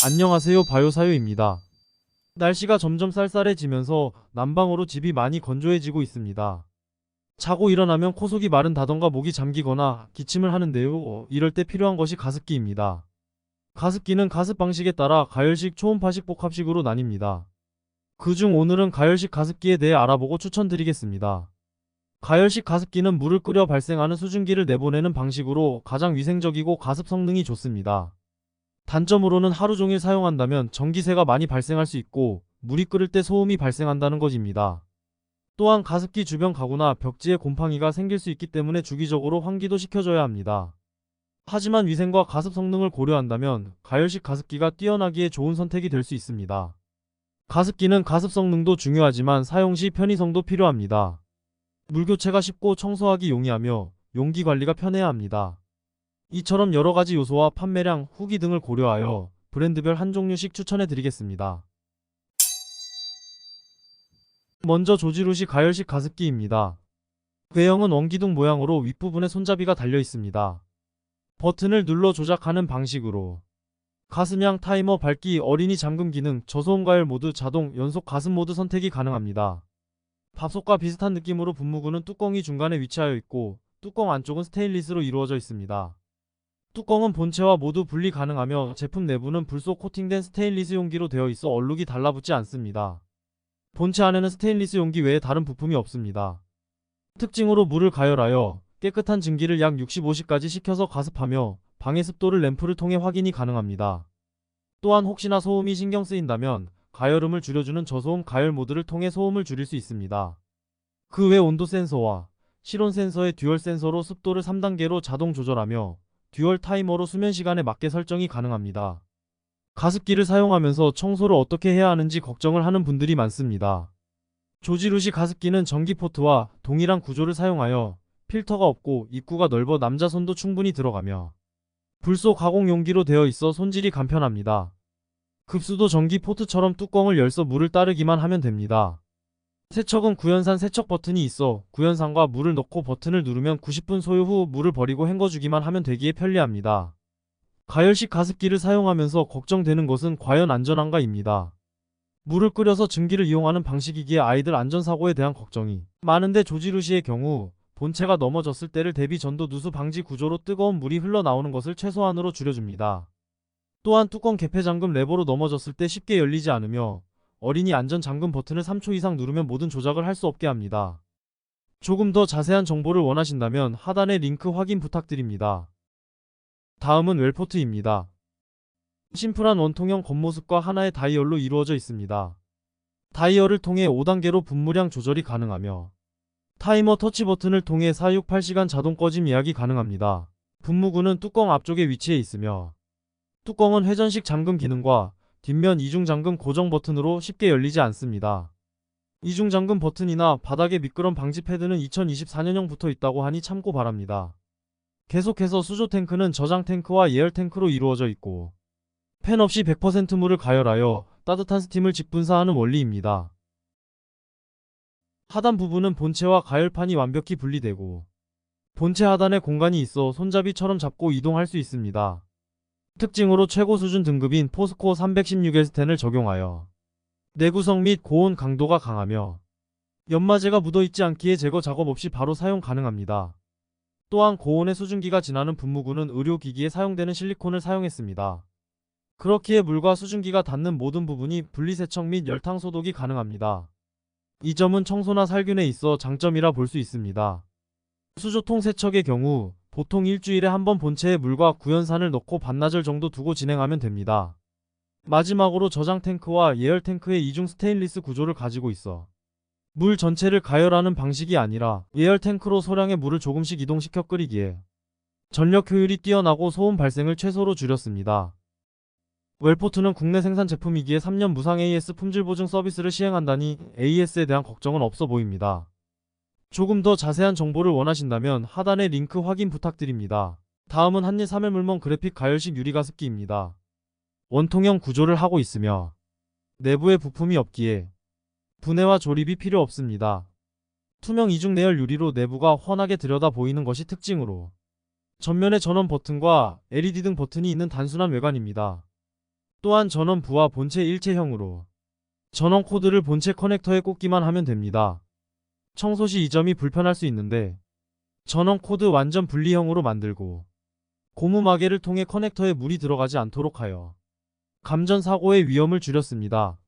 안녕하세요, 바요사요입니다. 날씨가 점점 쌀쌀해지면서 난방으로 집이 많이 건조해지고 있습니다. 자고 일어나면 코속이 마른다던가 목이 잠기거나 기침을 하는데요. 이럴 때 필요한 것이 가습기입니다. 가습기는 가습 방식에 따라 가열식, 초음파식, 복합식으로 나뉩니다. 그중 오늘은 가열식 가습기에 대해 알아보고 추천드리겠습니다. 가열식 가습기는 물을 끓여 발생하는 수증기를 내보내는 방식으로 가장 위생적이고 가습 성능이 좋습니다. 단점으로는 하루 종일 사용한다면 전기세가 많이 발생할 수 있고 물이 끓을 때 소음이 발생한다는 것입니다. 또한 가습기 주변 가구나 벽지에 곰팡이가 생길 수 있기 때문에 주기적으로 환기도 시켜줘야 합니다. 하지만 위생과 가습 성능을 고려한다면 가열식 가습기가 뛰어나기에 좋은 선택이 될 수 있습니다. 가습기는 가습 성능도 중요하지만 사용 시 편의성도 필요합니다. 물 교체가 쉽고 청소하기 용이하며 용기 관리가 편해야 합니다. 이처럼 여러가지 요소와 판매량, 후기 등을 고려하여 브랜드별 한 종류씩 추천해 드리겠습니다. 먼저 조지루시 가열식 가습기입니다. 외형은 원기둥 모양으로 윗부분에 손잡이가 달려 있습니다. 버튼을 눌러 조작하는 방식으로 가습량, 타이머, 밝기, 어린이 잠금 기능, 저소음 가열 모드, 자동, 연속 가습 모드 선택이 가능합니다. 밥솥과 비슷한 느낌으로 분무구는 뚜껑이 중간에 위치하여 있고 뚜껑 안쪽은 스테인리스로 이루어져 있습니다. 뚜껑은 본체와 모두 분리 가능하며 제품 내부는 불소 코팅된 스테인리스 용기로 되어 있어 얼룩이 달라붙지 않습니다. 본체 안에는 스테인리스 용기 외에 다른 부품이 없습니다. 특징으로 물을 가열하여 깨끗한 증기를 약 60~50까지 식혀서 가습하며 방해 습도를 램프를 통해 확인이 가능합니다. 또한 혹시나 소음이 신경 쓰인다면 가열음을 줄여주는 저소음 가열 모드를 통해 소음을 줄일 수 있습니다. 그 외 온도 센서와 실온 센서의 듀얼 센서로 습도를 3단계로 자동 조절하며 듀얼 타이머로 수면 시간에 맞게 설정이 가능합니다. 가습기를 사용하면서 청소를 어떻게 해야 하는지 걱정을 하는 분들이 많습니다. 조지루시 가습기는 전기 포트와 동일한 구조를 사용하여 필터가 없고 입구가 넓어 남자 손도 충분히 들어가며 불소 가공 용기로 되어 있어 손질이 간편합니다. 급수도 전기 포트처럼 뚜껑을 열서 물을 따르기만 하면 됩니다. 세척은 구연산 세척 버튼이 있어 구연산과 물을 넣고 버튼을 누르면 90분 소요 후 물을 버리고 헹궈주기만 하면 되기에 편리합니다. 가열식 가습기를 사용하면서 걱정되는 것은 과연 안전한가입니다. 물을 끓여서 증기를 이용하는 방식이기에 아이들 안전사고에 대한 걱정이 많은데 조지루시의 경우 본체가 넘어졌을 때를 대비 전도 누수 방지 구조로 뜨거운 물이 흘러나오는 것을 최소한으로 줄여줍니다. 또한 뚜껑 개폐 잠금 레버로 넘어졌을 때 쉽게 열리지 않으며 어린이 안전 잠금 버튼을 3초 이상 누르면 모든 조작을 할 수 없게 합니다. 조금 더 자세한 정보를 원하신다면 하단의 링크 확인 부탁드립니다. 다음은 웰포트입니다. 심플한 원통형 겉모습과 하나의 다이얼로 이루어져 있습니다. 다이얼을 통해 5단계로 분무량 조절이 가능하며 타이머 터치 버튼을 통해 468시간 자동 꺼짐 예약이 가능합니다. 분무구는 뚜껑 앞쪽에 위치해 있으며 뚜껑은 회전식 잠금 기능과 뒷면 이중 잠금 고정 버튼으로 쉽게 열리지 않습니다. 이중 잠금 버튼이나 바닥에 미끄럼 방지 패드는 2024년형 붙어 있다고 하니 참고 바랍니다. 계속해서 수조 탱크는 저장 탱크와 예열 탱크로 이루어져 있고 팬 없이 100% 물을 가열하여 따뜻한 스팀을 직분사하는 원리입니다. 하단 부분은 본체와 가열판이 완벽히 분리되고 본체 하단에 공간이 있어 손잡이처럼 잡고 이동할 수 있습니다. 특징으로 최고 수준 등급인 포스코어 316L10을 적용하여 내구성 및 고온 강도가 강하며 연마제가 묻어있지 않기에 제거 작업 없이 바로 사용 가능합니다. 또한 고온의 수증기가 지나는 분무구는 의료기기에 사용되는 실리콘을 사용했습니다. 그렇기에 물과 수증기가 닿는 모든 부분이 분리세척 및 열탕 소독이 가능합니다. 이 점은 청소나 살균에 있어 장점이라 볼 수 있습니다. 수조통 세척의 경우 보통 일주일에 한 번 본체에 물과 구연산을 넣고 반나절 정도 두고 진행하면 됩니다. 마지막으로 저장 탱크와 예열 탱크의 이중 스테인리스 구조를 가지고 있어 물 전체를 가열하는 방식이 아니라 예열 탱크로 소량의 물을 조금씩 이동시켜 끓이기에 전력 효율이 뛰어나고 소음 발생을 최소로 줄였습니다. 웰포트는 국내 생산 제품이기에 3년 무상 AS 품질 보증 서비스를 시행한다니 AS에 대한 걱정은 없어 보입니다. 조금 더 자세한 정보를 원하신다면 하단의 링크 확인 부탁드립니다. 다음은 한일 3일 물멍 그래픽 가열식 유리 가습기입니다. 원통형 구조를 하고 있으며 내부에 부품이 없기에 분해와 조립이 필요 없습니다. 투명 이중 내열 유리로 내부가 훤하게 들여다 보이는 것이 특징으로 전면에 전원 버튼과 LED 등 버튼이 있는 단순한 외관입니다. 또한 전원 부하 본체 일체형으로 전원 코드를 본체 커넥터에 꽂기만 하면 됩니다. 청소 시 이 점이 불편할 수 있는데 전원 코드 완전 분리형으로 만들고 고무 마개를 통해 커넥터에 물이 들어가지 않도록 하여 감전 사고의 위험을 줄였습니다.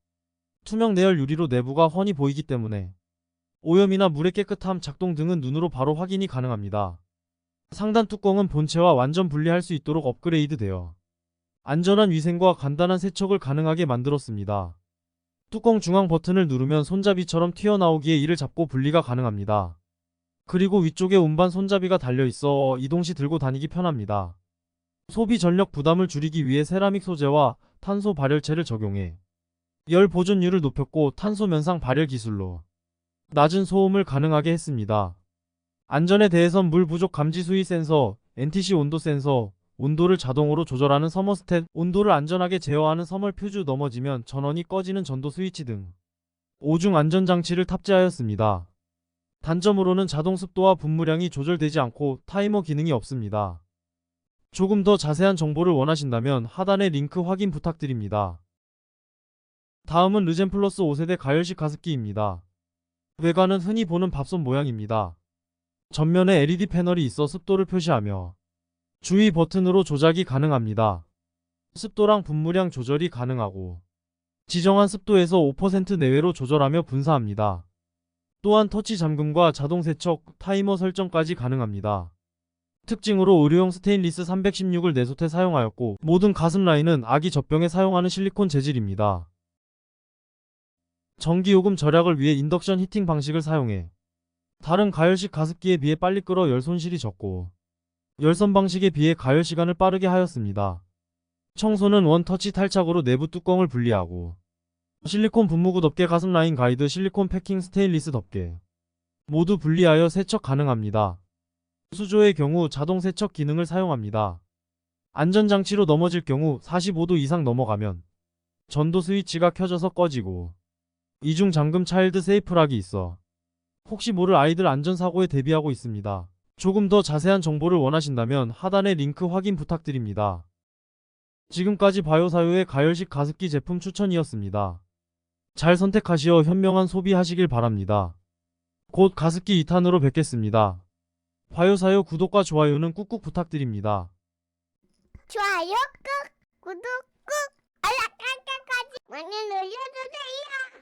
투명 내열 유리로 내부가 훤히 보이기 때문에 오염이나 물의 깨끗함, 작동 등은 눈으로 바로 확인이 가능합니다. 상단 뚜껑은 본체와 완전 분리할 수 있도록 업그레이드되어 안전한 위생과 간단한 세척을 가능하게 만들었습니다. 뚜껑 중앙 버튼을 누르면 손잡이처럼 튀어나오기에 이를 잡고 분리가 가능합니다. 그리고 위쪽에 운반 손잡이가 달려있어 이동 시 들고 다니기 편합니다. 소비 전력 부담을 줄이기 위해 세라믹 소재와 탄소 발열체를 적용해 열 보존율을 높였고 탄소 면상 발열 기술로 낮은 소음을 가능하게 했습니다. 안전에 대해선 물 부족 감지 수위 센서, NTC 온도 센서, 온도를 자동으로 조절하는 서머스탯, 온도를 안전하게 제어하는 서멀 퓨즈, 넘어지면 전원이 꺼지는 전도 스위치 등 5중 안전장치를 탑재하였습니다. 단점으로는 자동 습도와 분무량이 조절되지 않고 타이머 기능이 없습니다. 조금 더 자세한 정보를 원하신다면 하단의 링크 확인 부탁드립니다. 다음은 르젠 플러스 5세대 가열식 가습기입니다. 외관은 흔히 보는 밥솥 모양입니다. 전면에 LED 패널이 있어 습도를 표시하며 주의 버튼으로 조작이 가능합니다. 습도랑 분무량 조절이 가능하고 지정한 습도에서 5% 내외로 조절하며 분사합니다. 또한 터치 잠금과 자동 세척, 타이머 설정까지 가능합니다. 특징으로 의료용 스테인리스 316을 내솥에 사용하였고 모든 가습 라인은 아기 젖병에 사용하는 실리콘 재질입니다. 전기요금 절약을 위해 인덕션 히팅 방식을 사용해 다른 가열식 가습기에 비해 빨리 끓어 열 손실이 적고 열선 방식에 비해 가열 시간을 빠르게 하였습니다. 청소는 원터치 탈착으로 내부 뚜껑을 분리하고 실리콘 분무구 덮개, 가습 라인 가이드, 실리콘 패킹, 스테인리스 덮개 모두 분리하여 세척 가능합니다. 수조의 경우 자동 세척 기능을 사용합니다. 안전장치로 넘어질 경우 45도 이상 넘어가면 전도 스위치가 켜져서 꺼지고 이중 잠금 차일드 세이프락이 있어 혹시 모를 아이들 안전사고에 대비하고 있습니다. 조금 더 자세한 정보를 원하신다면 하단의 링크 확인 부탁드립니다. 지금까지 바이오사요의 가열식 가습기 제품 추천이었습니다. 잘 선택하시어 현명한 소비하시길 바랍니다. 곧 가습기 2탄으로 뵙겠습니다. 바이오사요 구독과 좋아요는 꾹꾹 부탁드립니다. 좋아요 꾹, 구독 꾹, 알람 깜깜까지 많이 눌러주세요.